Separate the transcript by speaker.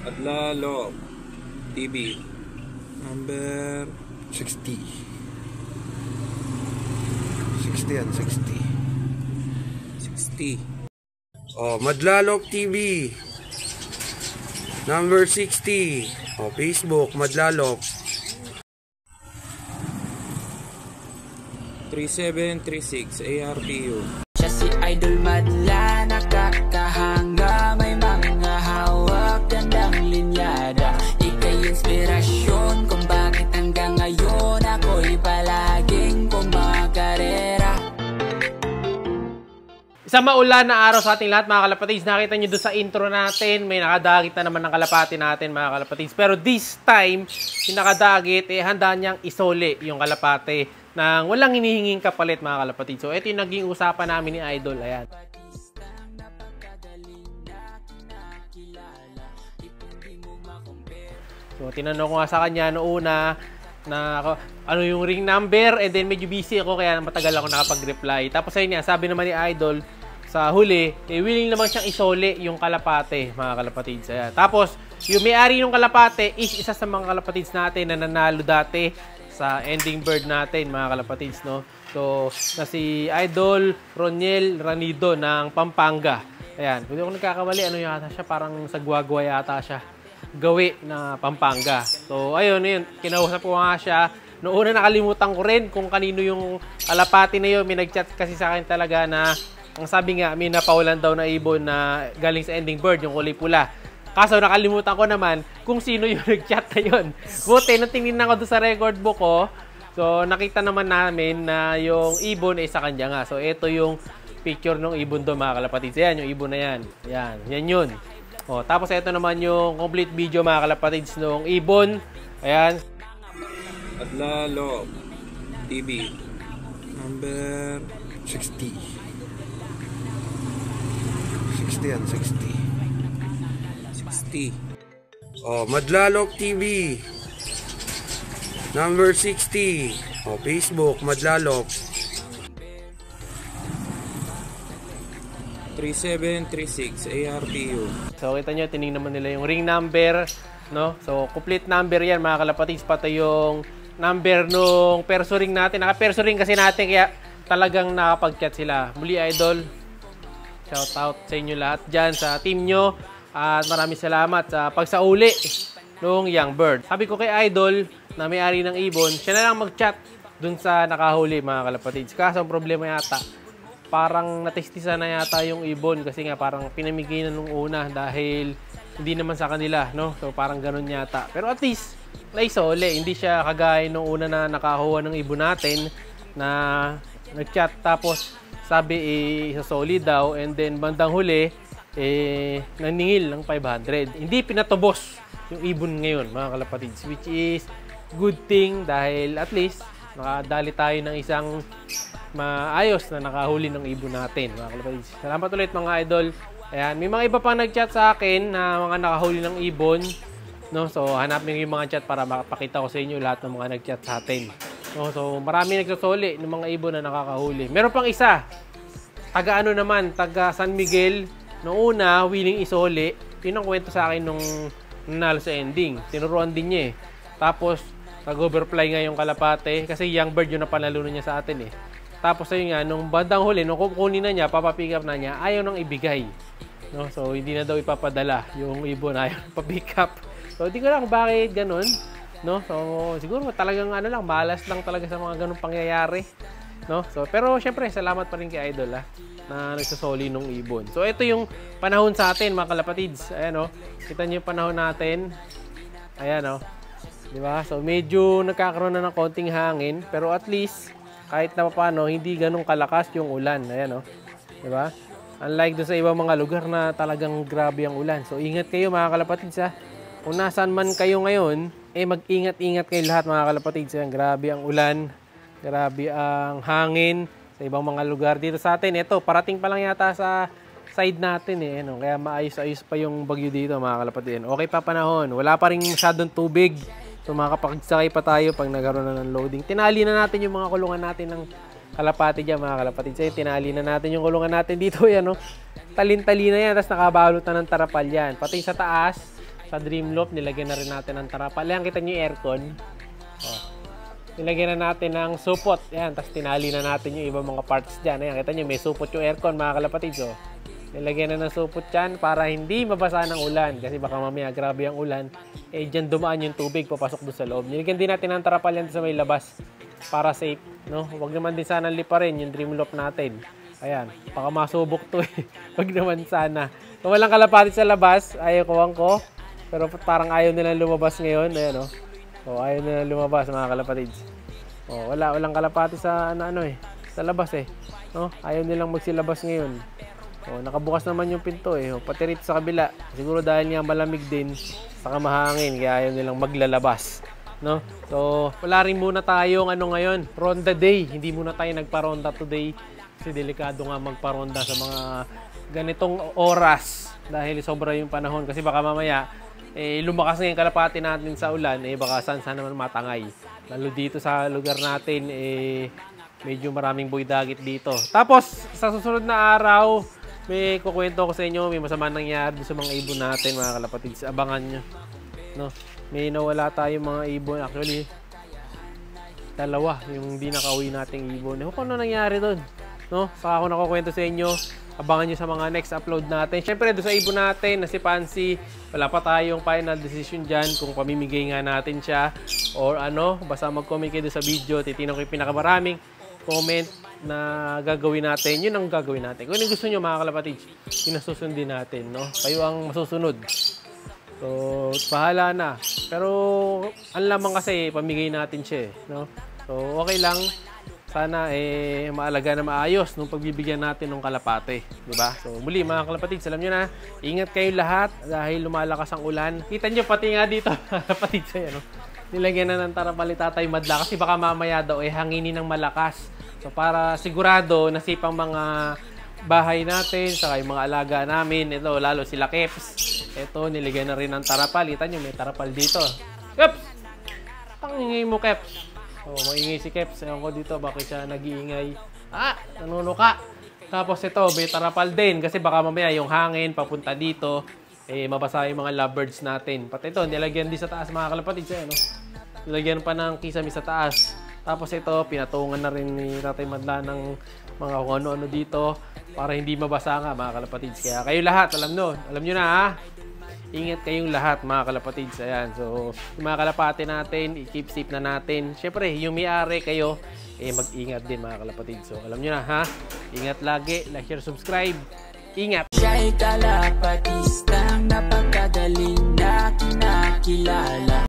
Speaker 1: Adlalo TV number 60. 60 yan, 60. 60. Oh, Madlalok TV number 60. Oh, Facebook Madlalok 3736 ARPU.
Speaker 2: Siya si Idol Madla, nakakahanga, may mga hawak, gandang linyada. Ika'y inspirasyon kung bakit hanggang ngayon ako'y palaging kumakarera.
Speaker 3: Isang maulan na araw sa ating lahat mga kalapatids. Nakita nyo doon sa intro natin, may nakadagit na naman ng kalapati natin mga kalapatids. Pero this time, yung nakadagit, handa niyang isole yung kalapate nang walang hinihinging kapalit mga kalapatids. So ito yung naging usapan namin ni Idol. Ayan. So tinanong ko nga sa kanya noong una na ano yung ring number, and then medyo busy ako kaya matagal ako nakapag-reply. Tapos ayun nga, sabi naman ni Idol sa huli, willing naman siyang isole yung kalapate mga kalapatids. Ayan. Tapos yung may-ari ng kalapate is isa sa mga kalapatids natin na nanalo dati sa ending bird natin mga kalapatids, no? So na si Idol Roniel Ranido ng Pampanga. Ayan, kung di ako nagkakamali, ano yata siya, parang sa Guagua yata siya, gawi na Pampanga. So ayun, kinausap ko nga siya. Noong una nakalimutan ko rin kung kanino yung kalapati na yun. May nag-chat kasi sa akin talaga na ang sabi nga, may napawalan daw na ibon na galing sa ending bird, yung kulay pula. Kaso nakalimutan ko naman kung sino yung nag-chat na yun. Buti, nung tingnan ko doon sa record book ko, so nakita naman namin na yung ibon ay sa kanya nga. So ito yung picture ng ibon doon mga kalapatids. Yan, yung ibon na yan. Yan yun. O, tapos ito naman yung complete video mga kalapatids ng ibon. Ayan.
Speaker 1: Adlalo TV number 60. 60 yan, 60. Oh, Madlalok TV number 60. Oh, Facebook Madlalok 3736 ARPU.
Speaker 3: So kita nyo, tinignan naman nila yung ring number, no? So complete number yan mga kalapatids, pati yung number nung perso ring natin. Naka-perso ring kasi natin kaya talagang nakapag-chat sila. Muli Idol, shout out sa inyo lahat dyan sa team nyo. At maraming salamat sa pagsauli nung young bird. Sabi ko kay Idol na may-ari ng ibon, siya na lang mag-chat dun sa nakahuli mga kalapatids. Kaso ang problema yata, parang natestisan na yata yung ibon kasi nga parang pinamigay na nung una dahil hindi naman sa kanila, no? So parang ganun yata. Pero at least, naisole. Hindi siya kagaya nung una na nakakuha ng ibon natin na nag-chat tapos sabi isasoli daw, and then bandang huli naningil ng 500. Hindi pinatubos yung ibon ngayon mga kalapatids, which is good thing dahil at least nakadali tayo ng isang maayos na nakahuli ng ibon natin mga kalapatids. Salamat ulit mga idol. Ayan, may mga iba pang nag-chat sa akin na mga nakahuli ng ibon, no? So hanapin yung mga chat para makapakita ko sa inyo lahat ng mga nag-chat sa atin, no? So marami nagsasoli ng mga ibon na nakakahuli. Meron pang isa, taga ano naman, taga San Miguel. Noong una, willing isole. Yun ang kwento sa akin nung nanalo sa ending. Tinuruan din niya eh. Tapos, nag-overfly nga yung kalapate. Kasi young bird yung napanalunan niya sa atin eh. Tapos ayun nga, nung bandang huli, nung kukunin na niya, papapick up na niya, ayaw nang ibigay. No? So, hindi na daw ipapadala yung ibon, ayaw papick up. So, hindi ko lang kung bakit ganun. No? So, siguro talagang ano lang, malas lang talaga sa mga ganung pangyayari. No? So, pero syempre, salamat pa rin kay Idol na nagsasoli nung ibon. So, ito yung panahon sa atin, mga kalapatids. Ayan, kita niyo yung panahon natin. Ayan, diba? So, medyo nagkakaroon na ng konting hangin. Pero at least, kahit na paano, hindi ganun kalakas yung ulan. Ayan, diba? Unlike doon sa ibang mga lugar na talagang grabe ang ulan. So, ingat kayo, mga kalapatids, Kung nasaan man kayo ngayon, mag-ingat-ingat kayo lahat, mga kalapatids. Ayan, grabe ang ulan. Grabe ang hangin. Sa ibang mga lugar dito sa atin, ito, parating pa lang yata sa side natin kaya maayos-ayos pa yung bagyo dito mga kalapatids. Okay pa panahon, wala pa rin masyadong tubig, so makakapagsakay pa tayo pag nagkaroon na ng loading. Tinali na natin yung mga kulungan natin ng kalapati dyan mga kalapatids. Tinali na natin yung kulungan natin dito, talin-tali na yan, tapos nakabalot na ng tarapal yan. Pati sa taas, sa Dreamloft, nilagyan na rin natin ng tarapal. Ayan, kita nyo yung aircon. Oh. Nilagyan na natin ng supot. Ayan, tapos tinali na natin yung ibang mga parts dyan. Ayan, kita nyo, may supot yung aircon, mga kalapatids. Oh. Nilagyan na ng supot dyan para hindi mabasa ng ulan. Kasi baka mamaya grabe ang ulan. Eh, dyan dumaan yung tubig, papasok doon sa loob. Nilagyan din natin ng tarapal yan sa may labas para safe. No? Huwag naman din sana liparin yung Dreamloft natin. Ayan, baka masubok to eh. Huwag naman sana. Kung walang kalapatids sa labas, ayaw ko. Pero parang ayaw nilang lumabas ngayon. Ayan, oh. Oh, ayaw nilang lumabas, mga kalapatids. Oh, walang kalapatids sa sa labas eh. No? Ayaw nilang magsilabas ngayon. Oh, nakabukas naman yung pinto eh. Oh, pati rito sa kabila. Siguro dahil nga malamig din, saka mahangin, kaya ayaw nilang maglalabas. No? So, wala rin muna tayong ngayon, ronda day. Hindi muna tayo nagparonda today. Kasi delikado nga magparonda sa mga ganitong oras. Dahil sobra yung panahon. Kasi baka mamaya, lumakas na yung kalapati natin sa ulan, baka saan naman matangay. Lalo dito sa lugar natin, medyo maraming buydagit dito. Tapos, sa susunod na araw, may kukwento ko sa inyo, may masama nangyari sa mga ibon natin, mga kalapatids. Abangan nyo. No? May nawala tayong mga ibon. Actually, dalawa yung hindi nakauwi nating ibon. Kung ano nangyari doon? No? Saka ako nakukwento sa inyo. Abangan nyo sa mga next upload natin. Siyempre, doon sa ibon natin na si Pansy, wala pa tayong final decision dyan kung pamimigay nga natin siya or basta mag-comment kayo sa video. Titignan ko yung pinakamaraming comment na gagawin natin. Yun ang gagawin natin. Kung gusto nyo, mga kalapatids, yun ang susundin natin. No? Kayo ang masusunod. So, pahala na. Pero, ang lamang kasi, pamigay natin siya. No? So, okay lang. Sana maalaga na maayos nung pagbibigyan natin ng kalapate, di ba? So muli mga kalapatids, alam nyo na, ingat kayo lahat dahil lumalakas ang ulan. Kita nyo pati nga dito, kalapatids, nilagyan na ng tarapal ni Tatay Madla kasi baka mamaya daw hanginin ng malakas. So para sigurado na safe ang mga bahay natin, saka yung mga alaga namin, ito lalo sila Keps. Ito nilagyan na rin ng tarapal. Kita nyo, may tarapal dito. Keps! Tangingay mo, Keps. Oh, maingay si Keps. Ewan ko dito, bakit siya nag-iingay. Nanunuka. Tapos ito, may tarapal din. Kasi baka mamaya yung hangin papunta dito, mabasa yung mga lovebirds natin. Pati ito, nilagyan din sa taas mga kalapatids. Nilagyan pa ng kisame sa taas. Tapos ito, pinatungan na rin ni Tatay Madla ng mga kung ano-ano dito para hindi mabasa nga mga kalapatids. Kaya kayo lahat, alam nyo na ha. Ingat kayong lahat mga kalapatids. Ayan. So, yung mga kalapati natin, i-keep safe na natin. Siyempre, yung may-ari kayo, mag-ingat din mga kalapatids. So, alam nyo na ha. Ingat lagi. Like, share, subscribe. Ingat!
Speaker 2: Siya'y kalapatistang napakagaling na kinakilala.